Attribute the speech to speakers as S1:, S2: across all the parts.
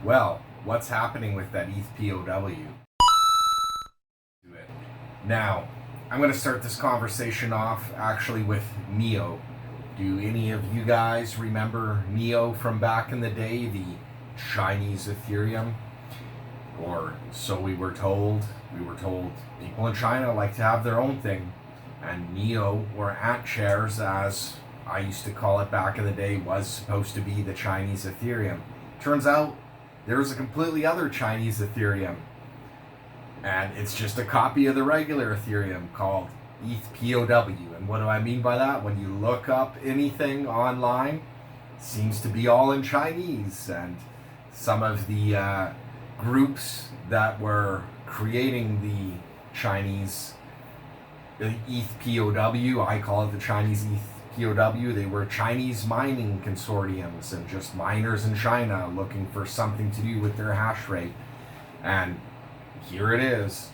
S1: Well, what's happening with that Ethpow? Now, I'm going to start this conversation off actually with Neo. Do any of you guys remember Neo from back in the day, the Chinese Ethereum? Or so we were told. We were told people in China like to have their own thing. And Neo, or ant shares, as I used to call it back in the day, was supposed to be the Chinese Ethereum. Turns out there's a completely other Chinese Ethereum. And it's just a copy of the regular Ethereum called Ethpow. And what do I mean by that? When you look up anything online, it seems to be all in Chinese. And some of the groups that were creating the Chinese Ethpow, I call it the Chinese Ethpow, they were Chinese mining consortiums and just miners in China looking for something to do with their hash rate. And here it is.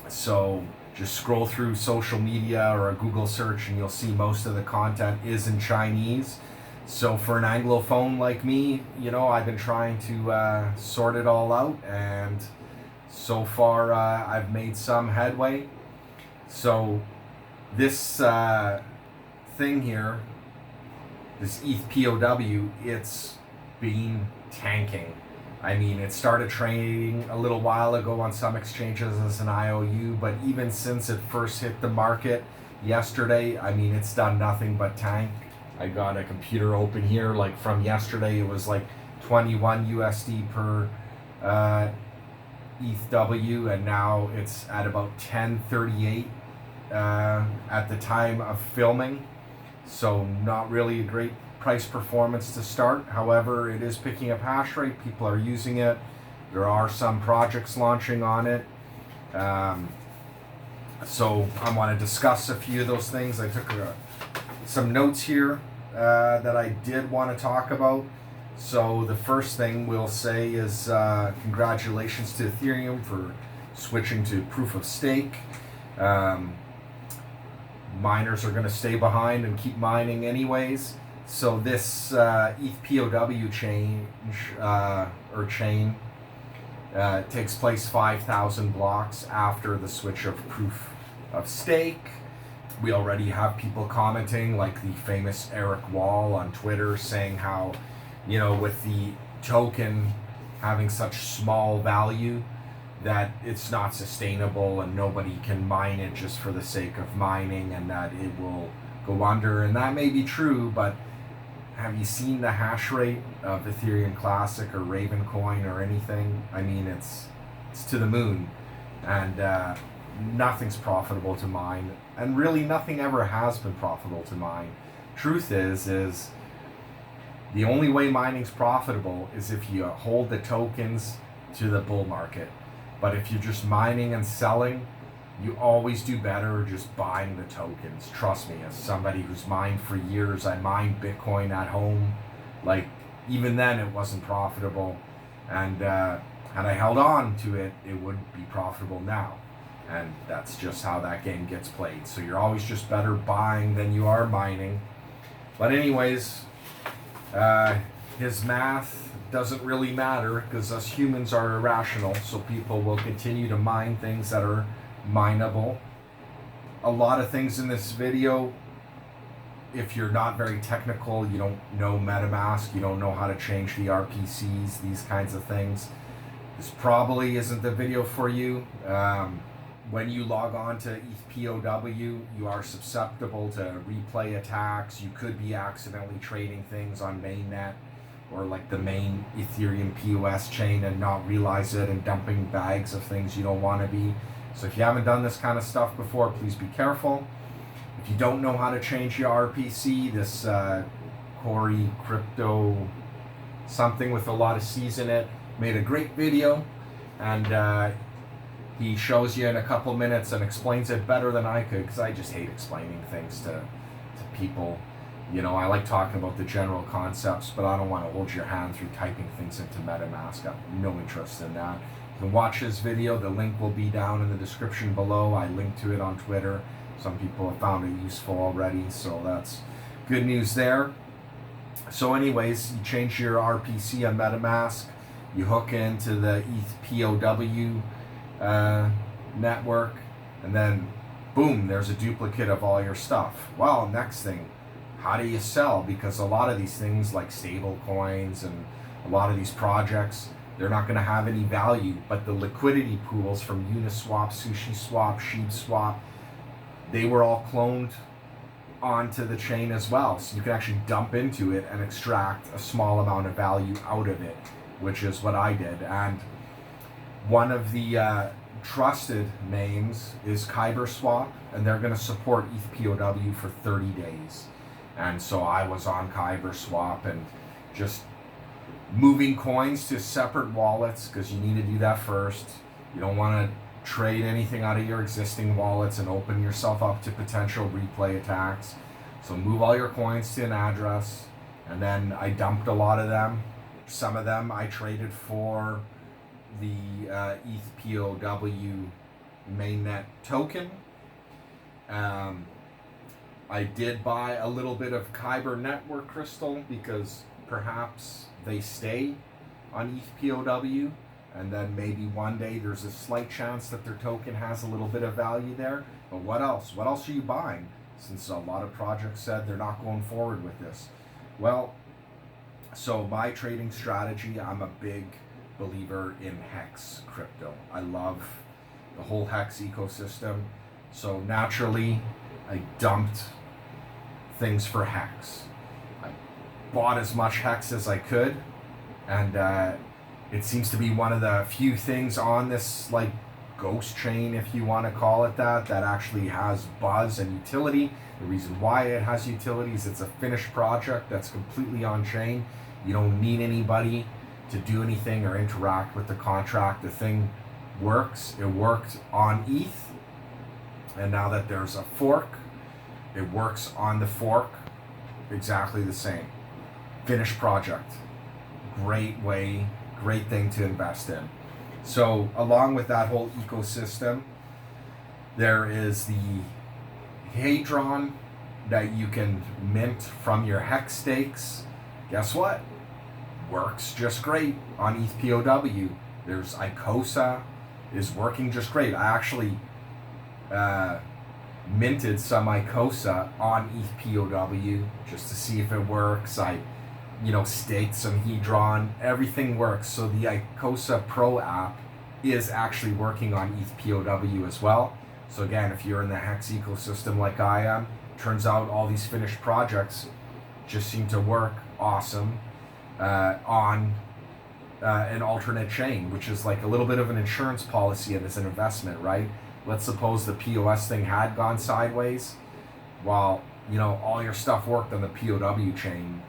S1: So just scroll through social media or a Google search and you'll see most of the content is in Chinese. So for an Anglophone like me, I've been trying to sort it all out, and so far I've made some headway. So this thing here, this Ethpow, it's been tanking. I mean, it started trading a little while ago on some exchanges as an IOU, but even since it first hit the market yesterday, I mean, it's done nothing but tank. I got a computer open here, like from yesterday, it was like 21 USD per Ethw, and now it's at about 1038 at the time of filming. So not really a great price performance to start. However, it is picking up hash rate. People are using it. There are some projects launching on it. So I want to discuss a few of those things. I took some notes here that I did want to talk about. So the first thing we'll say is congratulations to Ethereum for switching to proof of stake. Miners are going to stay behind and keep mining anyways. So this Ethpow chain takes place 5,000 blocks after the switch of proof of stake. We already have people commenting, like the famous Eric Wall on Twitter, saying how, with the token having such small value, that it's not sustainable and nobody can mine it just for the sake of mining, and that it will go under. And that may be true, but have you seen the hash rate of Ethereum Classic or Ravencoin or anything? I mean, it's to the moon, and nothing's profitable to mine, and really nothing ever has been profitable to mine. Truth is the only way mining's profitable is if you hold the tokens to the bull market. But if you're just mining and selling, you always do better just buying the tokens. Trust me, as somebody who's mined for years, I mined Bitcoin at home. Like, even then it wasn't profitable. And had I held on to it, it would be profitable now. And that's just how that game gets played. So you're always just better buying than you are mining. But anyways, his math doesn't really matter because us humans are irrational. So people will continue to mine things that are mineable. A lot of things in this video, if you're not very technical, you don't know Metamask, you don't know how to change the RPCs, these kinds of things, this probably isn't the video for you. When you log on to Ethpow, you are susceptible to replay attacks. You could be accidentally trading things on mainnet or like the main Ethereum POS chain and not realize it, and dumping bags of things you don't want to be. So if you haven't done this kind of stuff before, please be careful. If you don't know how to change your RPC, this Corey Crypto something with a lot of C's in it made a great video, and he shows you in a couple minutes and explains it better than I could, because I just hate explaining things to people. I like talking about the general concepts, but I don't want to hold your hand through typing things into MetaMask. I have no interest in that. You can watch this video. The link will be down in the description below. I linked to it on Twitter. Some people have found it useful already, so that's good news there. So anyways, you change your RPC on MetaMask. you hook into the Ethpow network, and then boom, there's a duplicate of all your stuff. Well, next thing, how do you sell? Because a lot of these things like stable coins and a lot of these projects, they're not going to have any value, but the liquidity pools from Uniswap, SushiSwap, SheepSwap, they were all cloned onto the chain as well. So you can actually dump into it and extract a small amount of value out of it, which is what I did. And one of the trusted names is KyberSwap, and they're going to support Ethpow for 30 days. And so I was on KyberSwap and just moving coins to separate wallets, because you need to do that first. You don't want to trade anything out of your existing wallets and open yourself up to potential replay attacks. So move all your coins to an address, and then I dumped a lot of them. Some of them I traded for the Ethpow mainnet token. I did buy a little bit of Kyber network crystal because perhaps they stay on Ethpow, and then maybe one day there's a slight chance that their token has a little bit of value there. But what else? What else are you buying? Since a lot of projects said they're not going forward with this. Well, so my trading strategy, I'm a big believer in Hex crypto. I love the whole Hex ecosystem. So naturally, I dumped things for Hex. I bought as much Hex as I could, and it seems to be one of the few things on this like ghost chain, if you want to call it that actually has buzz and utility. The reason why it has utility is it's a finished project that's completely on chain. You don't need anybody to do anything or interact with the contract. The thing works. It worked on ETH, and now that there's a fork, it works on the fork exactly the same. Finished project. Great way, great thing to invest in. So along with that whole ecosystem, there is the Hdrn that you can mint from your Hex Stakes. Guess what? Works just great on Ethpow. There's Icosa is working just great. I actually minted some Icosa on Ethpow just to see if it works. I staked some Hdrn. Everything works. So the Icosa Pro app is actually working on Ethpow as well. So again, if you're in the Hex ecosystem like I am, turns out all these finished projects just seem to work awesome on an alternate chain, which is like a little bit of an insurance policy and as an investment, right? Let's suppose the POS thing had gone sideways. While all your stuff worked on the POW chain,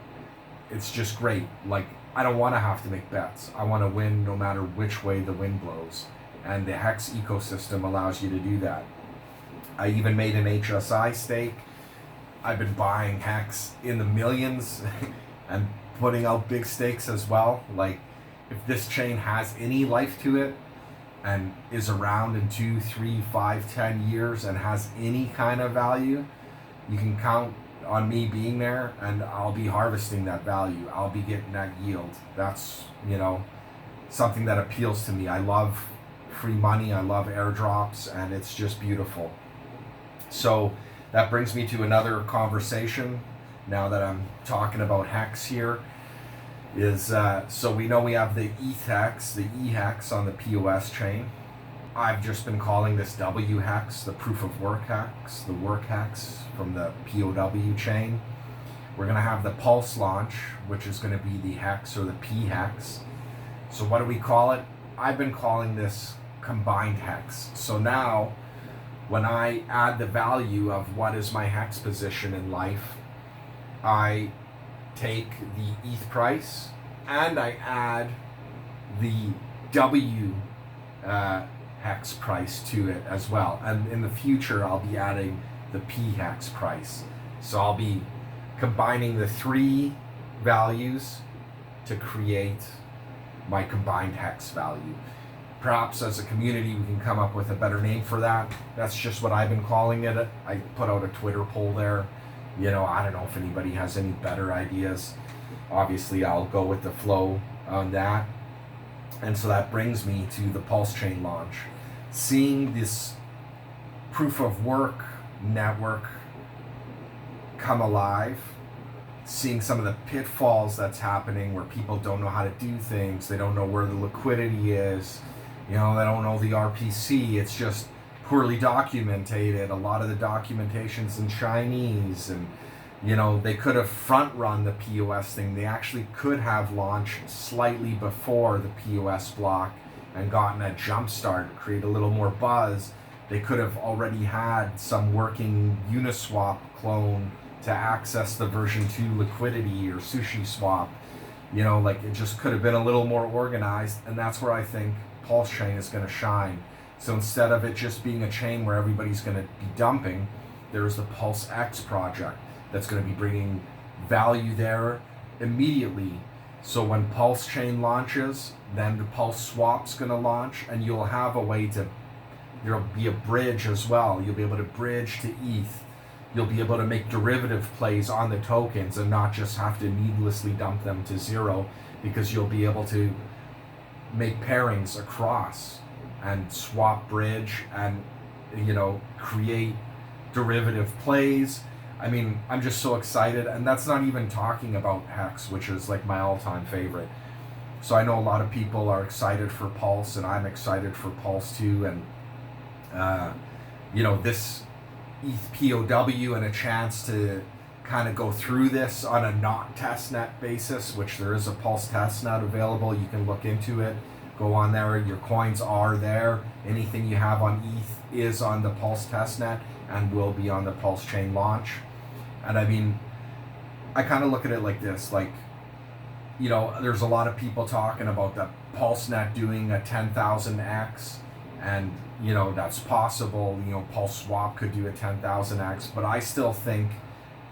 S1: it's just great. Like, I don't want to have to make bets. I want to win no matter which way the wind blows. And the Hex ecosystem allows you to do that. I even made an Hsi stake. I've been buying Hex in the millions and putting out big stakes as well. Like, if this chain has any life to it and is around in 2, 3, 5, 10 years and has any kind of value, you can count on me being there, and I'll be harvesting that value. I'll be getting that yield. That's, something that appeals to me. I love free money. I love airdrops, and it's just beautiful. So that brings me to another conversation now that I'm talking about Hex here. So we know we have the ETH, the eHex on the POS chain. I've just been calling this wHex, the proof of work hex, the work hex from the POW chain. We're going to have the pulse launch, which is going to be the hex or the pHex. So what do we call it? I've been calling this combined hex. So now when I add the value of what is my hex position in life, I take the ETH price and I add the wHex price to it as well. And in the future, I'll be adding the pHex price. So I'll be combining the three values to create my combined hex value. Perhaps as a community, we can come up with a better name for that. That's just what I've been calling it. I put out a Twitter poll there. I don't know if anybody has any better ideas. Obviously, I'll go with the flow on that. And so that brings me to the pulsechain launch. Seeing this proof of work network come alive, seeing some of the pitfalls that's happening where people don't know how to do things, they don't know where the liquidity is, they don't know the RPC, it's just poorly documented. A lot of the documentation's in Chinese, and they could have front run the POS thing. They actually could have launched slightly before the POS block and gotten a jump start, create a little more buzz. They could have already had some working Uniswap clone to access the version 2 liquidity or sushi swap. It just could have been a little more organized, and that's where I think pulsechain is going to shine. So instead of it just being a chain where everybody's going to be dumping, there's the pulsex project that's going to be bringing value there immediately. So when pulsechain launches, then the pulse swap's going to launch, and you'll have a way to, there'll be a bridge as well. You'll be able to bridge to ETH. You'll be able to make derivative plays on the tokens and not just have to needlessly dump them to zero, because you'll be able to make pairings across and swap bridge and create derivative plays. I mean, I'm just so excited, and that's not even talking about Hex, which is like my all-time favorite. So I know a lot of people are excited for Pulse, and I'm excited for Pulse too, and this Ethpow and a chance to kind of go through this on a not testnet basis, which there is a Pulse testnet available. You can look into it, go on there, your coins are there. Anything you have on ETH is on the Pulse testnet and will be on the Pulse chain launch. And I mean, I kind of look at it like this, there's a lot of people talking about the PulseNet doing a 10,000x, and that's possible. Pulse Swap could do a 10,000x, but I still think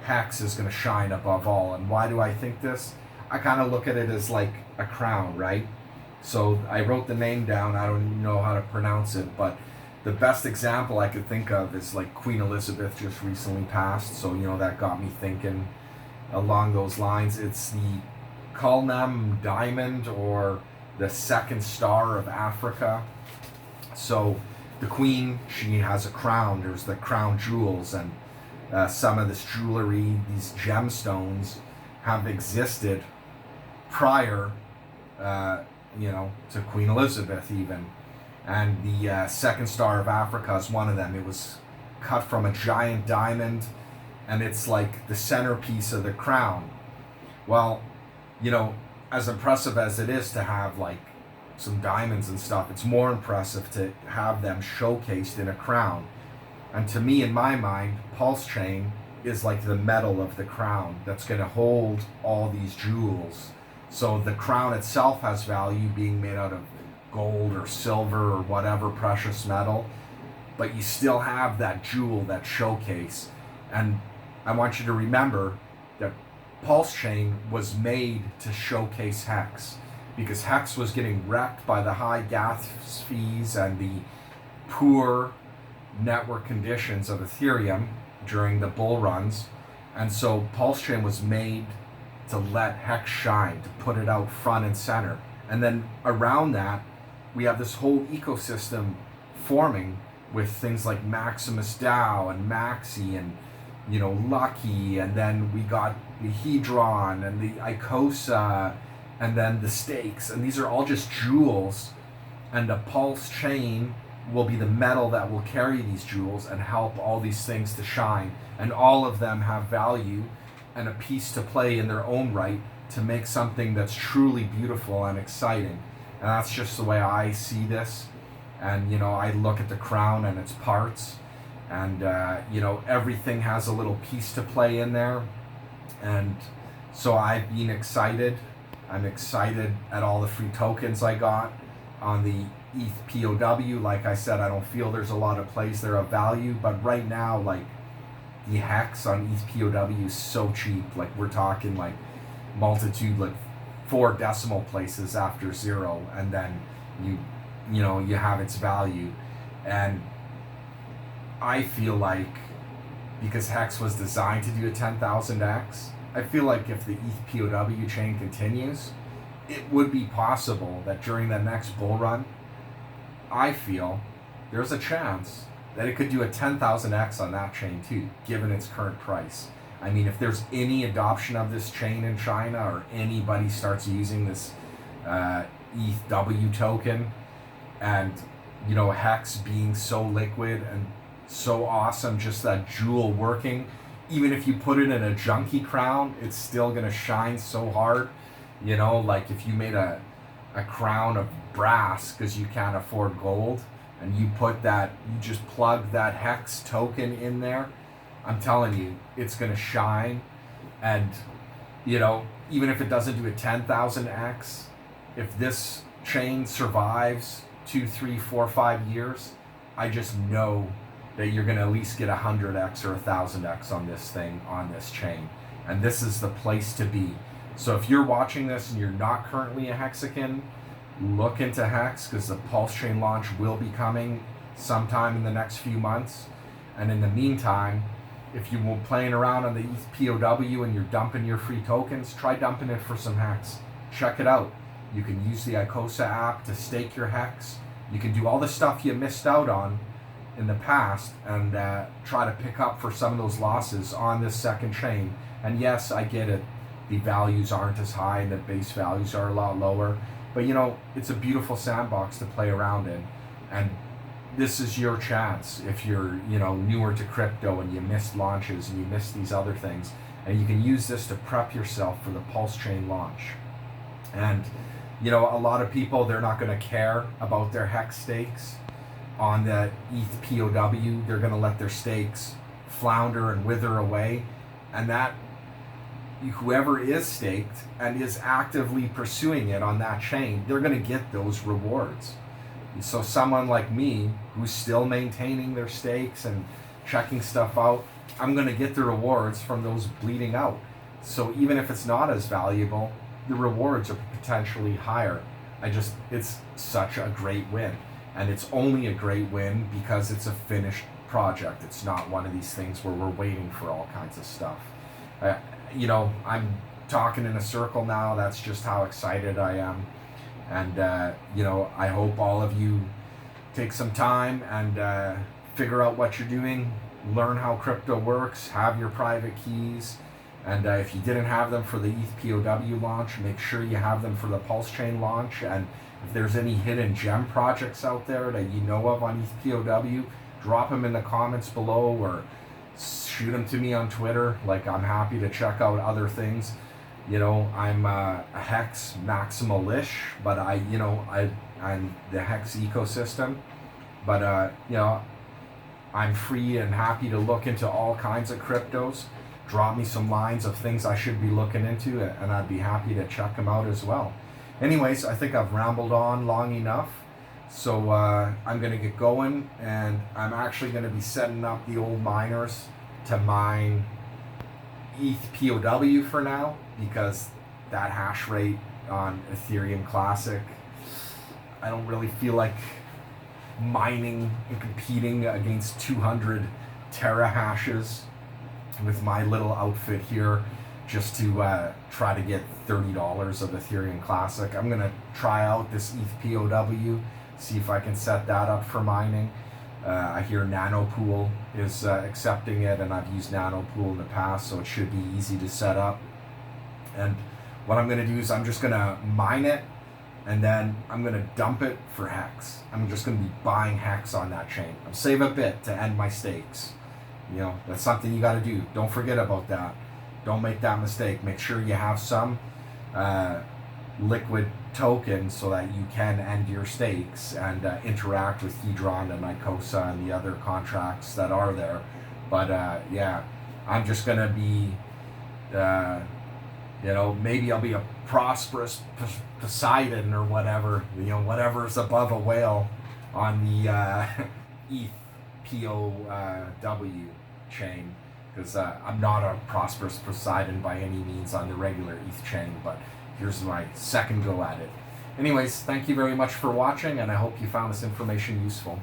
S1: Hex is going to shine above all. And why do I think this? I kind of look at it as like a crown, right? So I wrote the name down. I don't even know how to pronounce it, but the best example I could think of is like Queen Elizabeth just recently passed. So that got me thinking along those lines. It's the Culnam Diamond, or the second star of Africa. So the Queen, she has a crown. There's the crown jewels, and some of this jewelry, these gemstones, have existed prior, to Queen Elizabeth even. And the second star of Africa is one of them. It was cut from a giant diamond, and it's like the centerpiece of the crown. Well, as impressive as it is to have like some diamonds and stuff, it's more impressive to have them showcased in a crown. And to me, in my mind, pulsechain is like the metal of the crown that's going to hold all these jewels. So the crown itself has value, being made out of gold or silver or whatever precious metal, but you still have that jewel, that showcase. And I want you to remember that pulsechain was made to showcase Hex, because Hex was getting wrecked by the high gas fees and the poor network conditions of Ethereum during the bull runs. And so pulsechain was made to let Hex shine, to put it out front and center. And then around that, we have this whole ecosystem forming with things like Maximus DAO and Maxi and Lucky, and then we got the Hdrn and the Icosa, and then the stakes, and these are all just jewels, and the pulse chain will be the metal that will carry these jewels and help all these things to shine, and all of them have value and a piece to play in their own right to make something that's truly beautiful and exciting. And that's just the way I see this. And I look at the crown and its parts, and everything has a little piece to play in there. And so I've been excited. I'm excited at all the free tokens I got on the Ethpow. Like I said, I don't feel there's a lot of plays there of value, but right now, like, the Hex on Ethpow is so cheap. Like, we're talking like multitude, like 4 decimal places after 0, and then you have its value. And I feel like, because Hex was designed to do a 10,000x, I feel like if the Ethpow chain continues, it would be possible that during the next bull run, I feel there's a chance that it could do a 10,000x on that chain too, given its current price. I mean, if there's any adoption of this chain in China, or anybody starts using this Ethw token, and Hex being so liquid and so awesome, just that jewel working, even if you put it in a junkie crown, it's still gonna shine so hard. Like if you made a crown of brass because you can't afford gold, and you just plug that Hex token in there, I'm telling you, it's gonna shine. And even if it doesn't do a 10,000x, if this chain survives 2, 3, 4, 5 years, I just know that you're gonna at least get 100x or 1,000x on this thing, on this chain. And this is the place to be. So if you're watching this and you're not currently a Hexican, look into Hex, because the pulse chain launch will be coming sometime in the next few months. And in the meantime, if you were playing around on the Ethpow and you're dumping your free tokens, try dumping it for some Hex. Check it out. You can use the Icosa app to stake your Hex. You can do all the stuff you missed out on in the past, and try to pick up for some of those losses on this second chain. And yes, I get it. The values aren't as high and the base values are a lot lower. But it's a beautiful sandbox to play around in. And this is your chance if you're, newer to crypto and you missed launches and you missed these other things. And you can use this to prep yourself for the pulse chain launch. And, a lot of people, they're not going to care about their Hex stakes on the Ethpow. They're going to let their stakes flounder and wither away. And that whoever is staked and is actively pursuing it on that chain, they're going to get those rewards. So someone like me, who's still maintaining their stakes and checking stuff out, I'm going to get the rewards from those bleeding out. So even if it's not as valuable, the rewards are potentially higher. It's such a great win. And it's only a great win because it's a finished project. It's not one of these things where we're waiting for all kinds of stuff. I'm talking in a circle now. That's just how excited I am. And, I hope all of you take some time and figure out what you're doing, learn how crypto works, have your private keys. And if you didn't have them for the Ethpow launch, make sure you have them for the pulse chain launch. And if there's any hidden gem projects out there that you know of on Ethpow, drop them in the comments below, or shoot them to me on Twitter. Like, I'm happy to check out other things. I'm a Hex maximal-ish, but I'm the Hex ecosystem. But I'm free and happy to look into all kinds of cryptos. Drop me some lines of things I should be looking into, and I'd be happy to check them out as well. Anyways, I think I've rambled on long enough. So I'm going to get going, and I'm actually going to be setting up the old miners to mine Ethpow for now, because that hash rate on Ethereum Classic, I don't really feel like mining and competing against 200 terahashes with my little outfit here just to try to get $30 of Ethereum Classic. I'm going to try out this Ethpow, see if I can set that up for mining. I hear Nanopool is accepting it, and I've used Nanopool in the past, so it should be easy to set up. And what I'm going to do is I'm just going to mine it, and then I'm going to dump it for Hex. I'm just going to be buying Hex on that chain. I'll save a bit to end my stakes. That's something you got to do. Don't forget about that. Don't make that mistake. Make sure you have some liquid tokens so that you can end your stakes and interact with Hdrn and Icosa and the other contracts that are there. But yeah, I'm just going to be, maybe I'll be a prosperous Poseidon or whatever, whatever's above a whale on the Ethpow chain, because I'm not a prosperous Poseidon by any means on the regular ETH chain, but here's my second go at it. Anyways, thank you very much for watching, and I hope you found this information useful.